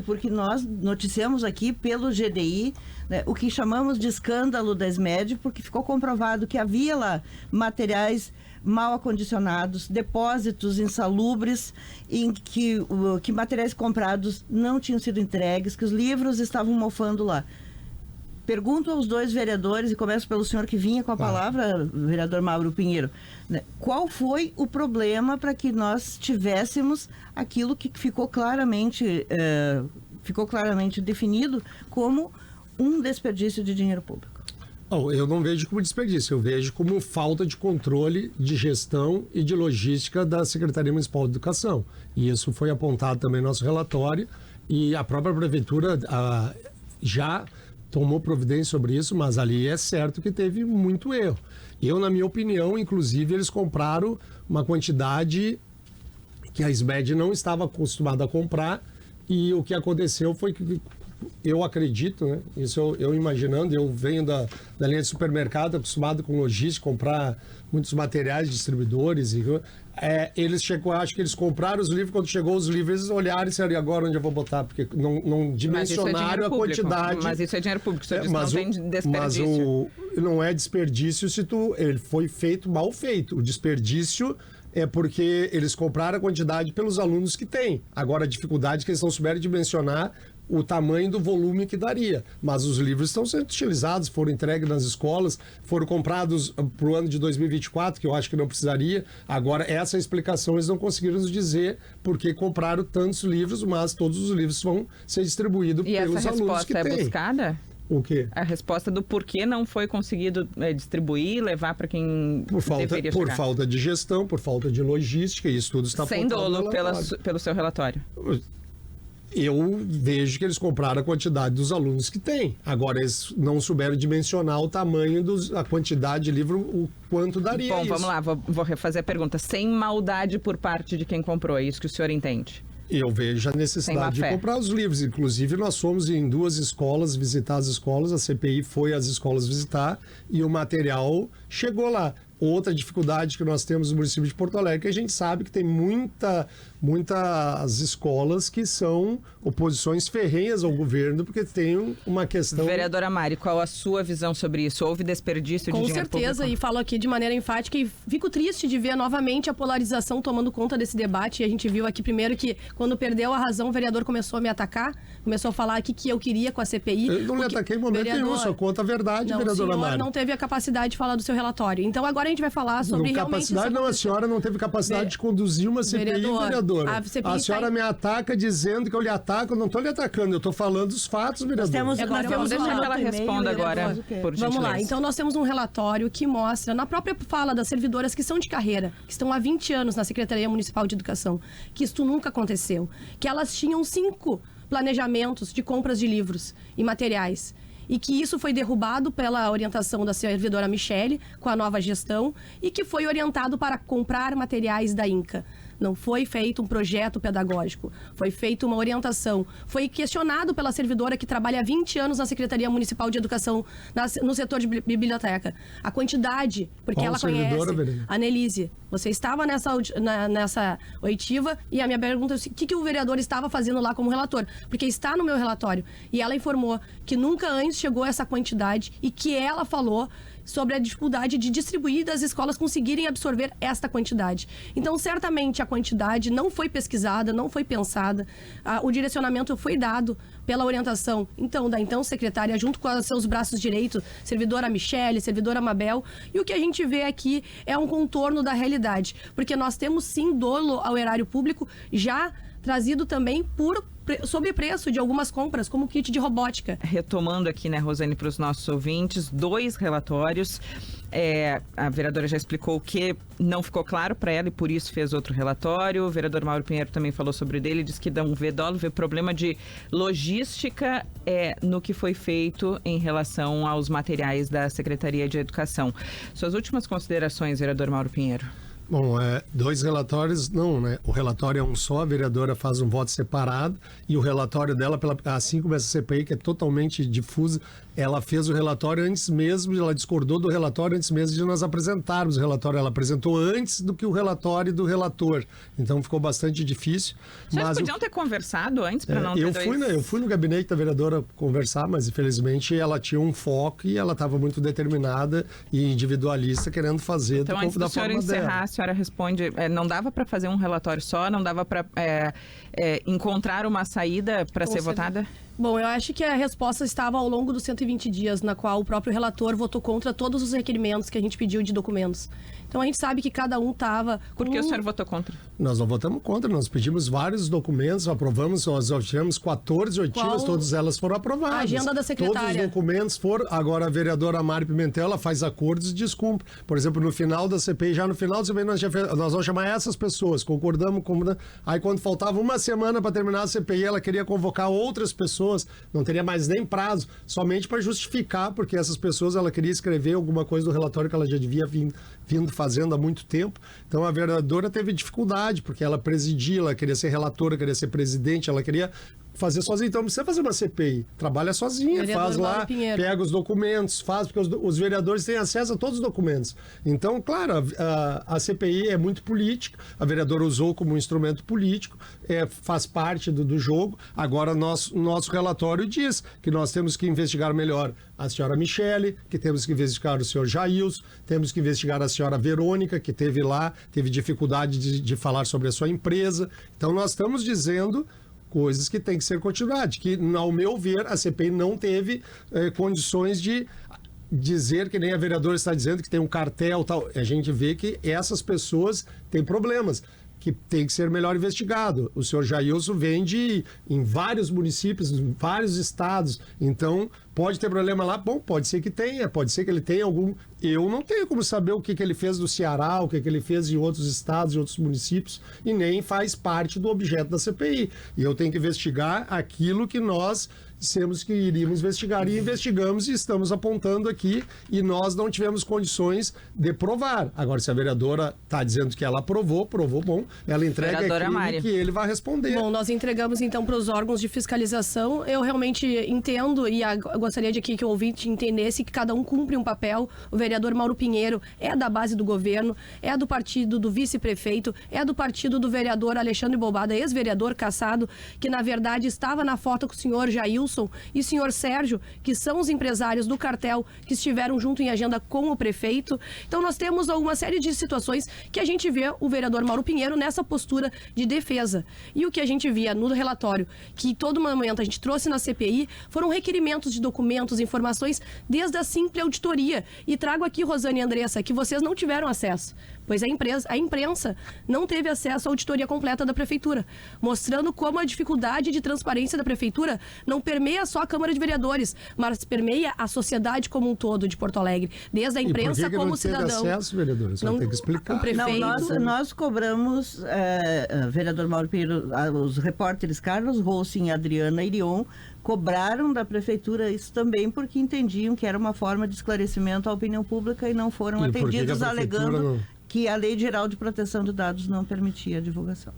porque nós noticiamos aqui pelo GDI, né, o que chamamos de escândalo da SMED, porque ficou comprovado que havia lá materiais mal acondicionados, depósitos insalubres, em que materiais comprados não tinham sido entregues, que os livros estavam mofando lá. Pergunto aos dois vereadores, e começo pelo senhor que vinha com a palavra, vereador Mauro Pinheiro, né? Qual foi o problema para que nós tivéssemos aquilo que ficou claramente definido como um desperdício de dinheiro público? Eu não vejo como desperdício, eu vejo como falta de controle de gestão e de logística da Secretaria Municipal de Educação. E isso foi apontado também no nosso relatório, e a própria Prefeitura já tomou providência sobre isso, mas ali é certo que teve muito erro. Eu, na minha opinião, inclusive, eles compraram uma quantidade que a SMED não estava acostumada a comprar, e o que aconteceu foi que, eu acredito, né? Isso eu imaginando, eu venho da linha de supermercado, acostumado com logística, comprar muitos materiais, distribuidores, acho que eles compraram os livros, quando chegou os livros, eles olharam e disseram, e agora onde eu vou botar? Porque não dimensionaram a quantidade. Mas isso é dinheiro público, você disse, não tem desperdício. Mas não é desperdício se ele foi feito mal feito. O desperdício é porque eles compraram a quantidade pelos alunos que tem. Agora, a dificuldade é que eles não souberam dimensionar o tamanho do volume que daria. Mas os livros estão sendo utilizados, foram entregues nas escolas, foram comprados para o ano de 2024, que eu acho que não precisaria. Agora, essa explicação eles não conseguiram nos dizer porque compraram tantos livros, mas todos os livros vão ser distribuídos pelos alunos que tem. E essa resposta é buscada? O quê? A resposta do porquê não foi conseguido distribuir, levar para quem deveria chegar. Por falta de gestão, por falta de logística, isso tudo está sem dolo pelo seu relatório. Eu vejo que eles compraram a quantidade dos alunos que tem. Agora, eles não souberam dimensionar o tamanho, a quantidade de livro, o quanto daria. Bom, vamos lá, vou refazer a pergunta. Sem maldade por parte de quem comprou, é isso que o senhor entende? Eu vejo a necessidade de comprar os livros. Inclusive, nós fomos em 2 escolas visitar as escolas, a CPI foi às escolas visitar e o material chegou lá. Outra dificuldade que nós temos no município de Porto Alegre, que a gente sabe que tem muitas escolas que são oposições ferrenhas ao governo, porque tem uma questão... Vereadora Mari, qual a sua visão sobre isso? Houve desperdício de dinheiro público? Com certeza, e falo aqui de maneira enfática, e fico triste de ver novamente a polarização tomando conta desse debate. E a gente viu aqui primeiro que, quando perdeu a razão, o vereador começou a me atacar, começou a falar aqui que eu queria com a CPI. Eu não lhe ataquei em momento nenhum, só conta a verdade, vereadora Mari. Não teve a capacidade de falar do seu relatório. Então agora a gente vai falar sobre capacidade não, a senhora não teve capacidade de conduzir uma CPI, vereadora. A senhora me ataca dizendo que eu lhe ataco, eu não estou lhe atacando, eu estou falando dos fatos, vereadora. Vamos deixar que ela responda agora, por gentileza. Vamos lá, então nós temos um relatório que mostra, na própria fala das servidoras que são de carreira, que estão há 20 anos na Secretaria Municipal de Educação, que isto nunca aconteceu, que elas tinham 5 planejamentos de compras de livros e materiais, e que isso foi derrubado pela orientação da servidora Michele, com a nova gestão, e que foi orientado para comprar materiais da INCA. Não foi feito um projeto pedagógico, foi feita uma orientação. Foi questionado pela servidora que trabalha há 20 anos na Secretaria Municipal de Educação, no setor de biblioteca. A quantidade, porque qual ela conhece, a Nelise. Você estava nessa oitiva e a minha pergunta é o que o vereador estava fazendo lá como relator? Porque está no meu relatório. E ela informou que nunca antes chegou essa quantidade e que ela falou sobre a dificuldade de distribuir das escolas conseguirem absorver esta quantidade. Então, certamente, a quantidade não foi pesquisada, não foi pensada, o direcionamento foi dado pela orientação, da secretária, junto com os seus braços direitos, servidora Michele, servidora Mabel, e o que a gente vê aqui é um contorno da realidade, porque nós temos, sim, dolo ao erário público, já trazido também por sobrepreço de algumas compras, como o kit de robótica. Retomando aqui, né, Rosane, para os nossos ouvintes, 2 relatórios. A vereadora já explicou o que não ficou claro para ela e por isso fez outro relatório. O vereador Mauro Pinheiro também falou sobre o dele, disse que não vê dolo, vê problema de logística no que foi feito em relação aos materiais da Secretaria de Educação. Suas últimas considerações, vereador Mauro Pinheiro? Bom, dois relatórios, não, né? O relatório é um só, a vereadora faz um voto separado e o relatório dela, assim como essa CPI, que é totalmente difusa, ela fez o relatório antes mesmo, ela discordou do relatório antes mesmo de nós apresentarmos o relatório. Ela apresentou antes do que o relatório do relator. Então ficou bastante difícil. Vocês podiam ter conversado antes para não ter eu fui no gabinete da vereadora conversar, mas infelizmente ela tinha um foco e ela estava muito determinada e individualista, querendo fazer então, antes do senhor encerrar, a senhora responde, não dava para fazer um relatório só, não dava para encontrar uma saída para ser votada? Bom, eu acho que a resposta estava ao longo dos 120 dias, na qual o próprio relator votou contra todos os requerimentos que a gente pediu de documentos. Então a gente sabe que cada um estava... Por que o senhor votou contra? Nós não votamos contra, nós pedimos vários documentos, aprovamos, nós tivemos 14 oitivas, todas elas foram aprovadas. A agenda da secretária. Todos os documentos foram, agora a vereadora Mari Pimentel, ela faz acordos e descumpre. Por exemplo, no final da CPI, já no final da CPI, nós vamos chamar essas pessoas, concordamos, aí quando faltava uma semana para terminar a CPI, ela queria convocar outras pessoas, não teria mais nem prazo, somente para justificar, porque essas pessoas, ela queria escrever alguma coisa do relatório que ela já devia vindo fazendo há muito tempo. Então a vereadora teve dificuldade, porque ela presidia, ela queria ser relatora, queria ser presidente, ela queria fazer sozinha. Então não precisa fazer uma CPI, trabalha sozinha, faz lá, pega os documentos, faz, porque os vereadores têm acesso a todos os documentos. Então, claro, a CPI é muito política, a vereadora usou como um instrumento político, faz parte do jogo. Agora, nosso relatório diz que nós temos que investigar melhor a senhora Michele, que temos que investigar o senhor Jailson, temos que investigar a senhora Verônica, que teve dificuldade de falar sobre a sua empresa. Então, nós estamos dizendo coisas que têm que ser continuadas, que, ao meu ver, a CPI não teve condições de dizer, que nem a vereadora está dizendo, que tem um cartel tal. A gente vê que essas pessoas têm problemas, que tem que ser melhor investigado. O senhor Jailson vende em vários municípios, em vários estados, então pode ter problema lá? Bom, pode ser que tenha, pode ser que ele tenha algum... Eu não tenho como saber o que ele fez no Ceará, o que ele fez em outros estados, em outros municípios, e nem faz parte do objeto da CPI. E eu tenho que investigar aquilo que nós dissemos que iríamos investigar, e investigamos e estamos apontando aqui, e nós não tivemos condições de provar. Agora, se a vereadora está dizendo que ela provou, bom, ela entrega aquilo que ele vai responder. Bom, nós entregamos então para os órgãos de fiscalização. Eu realmente entendo e gostaria de que o ouvinte entendesse que cada um cumpre um papel. O vereador Mauro Pinheiro é da base do governo, é do partido do vice-prefeito, é do partido do vereador Alexandre Bobada, ex-vereador cassado, que na verdade estava na foto com o senhor Jailson e o senhor Sérgio, que são os empresários do cartel que estiveram junto em agenda com o prefeito. Então nós temos uma série de situações que a gente vê o vereador Mauro Pinheiro nessa postura de defesa. E o que a gente via no relatório, que em todo momento a gente trouxe na CPI, foram requerimentos de documentos, informações, desde a simples auditoria. E trago aqui, Rosane e Andressa, que vocês não tiveram acesso, pois a imprensa não teve acesso à auditoria completa da prefeitura, mostrando como a dificuldade de transparência da prefeitura não permeia só a Câmara de Vereadores, mas permeia a sociedade como um todo de Porto Alegre, desde a imprensa como cidadão. Não teve acesso, vereador? Você tem que explicar. O prefeito... Não, nós cobramos, vereador Mauro Pinheiro, os repórteres Carlos Rossin e Adriana Irion cobraram da prefeitura isso também, porque entendiam que era uma forma de esclarecimento à opinião pública e não foram atendidos, alegando que a Lei Geral de Proteção de Dados não permitia a divulgação.